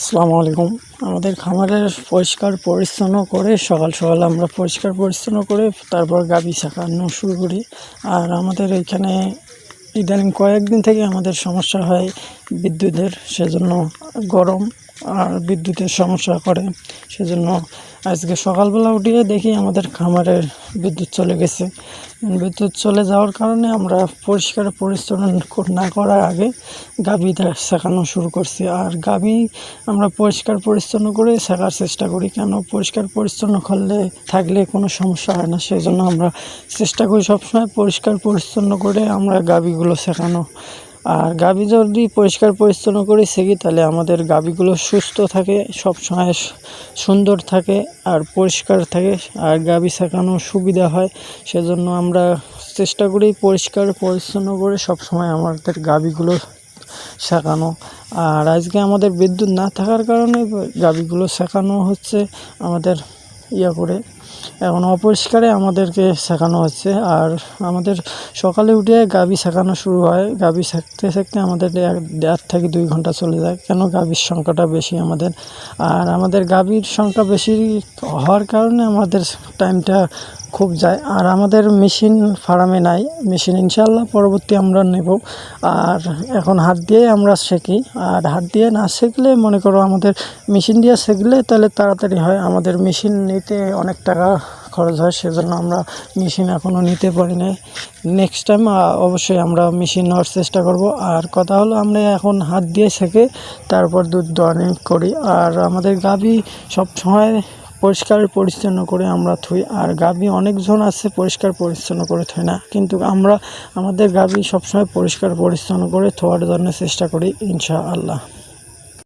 আসসালামু আলাইকুম। আমাদের খামারের পরিষ্কার পরিচ্ছন্ন করে সকাল সকাল আমরা পরিষ্কার পরিচ্ছন্ন করে তারপর গাভী ছাকানো শুরু করি। আর আমাদের এইখানে ইদানিং কয়েকদিন থেকে আমাদের সমস্যা হয় বিদ্যুতের, সেজন্য গরম আর বিদ্যুতের সমস্যা করে। সেজন্য আজকে সকালবেলা উঠিয়ে দেখি আমাদের খামারের বিদ্যুৎ চলে গেছে। বিদ্যুৎ চলে যাওয়ার কারণে আমরা পরিষ্কার পরিচ্ছন্ন না করার আগে গাভীটা শেখানো শুরু করছি। আর গাভী আমরা পরিষ্কার পরিচ্ছন্ন করে শেখার চেষ্টা করি, কেন পরিষ্কার পরিচ্ছন্ন করলে থাকলে কোনো সমস্যা হয় না। সেই জন্য আমরা চেষ্টা করি সবসময় পরিষ্কার পরিচ্ছন্ন করে আমরা গাভীগুলো শেখানো। আর গাভী যদি পরিষ্কার পরিচ্ছন্ন করে শেখি তাহলে আমাদের গাভীগুলো সুস্থ থাকে, সবসময় সুন্দর থাকে আর পরিষ্কার থাকে, আর গাভী শেখানো সুবিধা হয়। সেজন্য আমরা চেষ্টা করি পরিষ্কার পরিচ্ছন্ন করে সবসময় আমাদের গাভীগুলো শেখানো। আর আজকে আমাদের বিদ্যুৎ না থাকার কারণে গাভীগুলো শেখানো হচ্ছে আমাদের করে, এখন অপরিষ্কারে আমাদেরকে শেখানো হচ্ছে। আর আমাদের সকালে উঠে গাভী শেখানো শুরু হয়। গাভী শেখতে শেখতে আমাদের 1.5 থেকে 2 ঘন্টা চলে যায়, কেন গাভীর সংখ্যাটা বেশি আমাদের। আর আমাদের গাভীর সংখ্যা বেশি হওয়ার কারণে আমাদের টাইমটা খুব যায়। আর আমাদের মেশিন ফার্মে নাই, মেশিন ইনশাআল্লাহ পরবর্তী আমরা নেব। আর এখন হাত দিয়ে আমরা শেখি, আর হাত দিয়ে না শিখলে মনে করো আমাদের মেশিন দিয়ে শিখলে তাহলে তাড়াতাড়ি হয়। আমাদের মেশিন নিতে অনেক টাকা খরচ হয়, সেজন্য আমরা মেশিন এখনও নিতে পারি না। নেক্সট টাইম অবশ্যই আমরা মেশিন নেওয়ার চেষ্টা করব। আর কথা হলো আমরা এখন হাত দিয়ে শেখে তারপর দুধ দোয়ানি করি। আর আমাদের গাভী সবসময় পরিষ্কার পরিচ্ছন্ন করে আমরা থুই। আর গাভী অনেকজন আছে পরিষ্কার পরিচ্ছন্ন করে থুই না, কিন্তু আমরা আমাদের গাভী সবসময় পরিষ্কার পরিচ্ছন্ন করে থোয়ার জন্য চেষ্টা করি ইনশাআল্লাহ।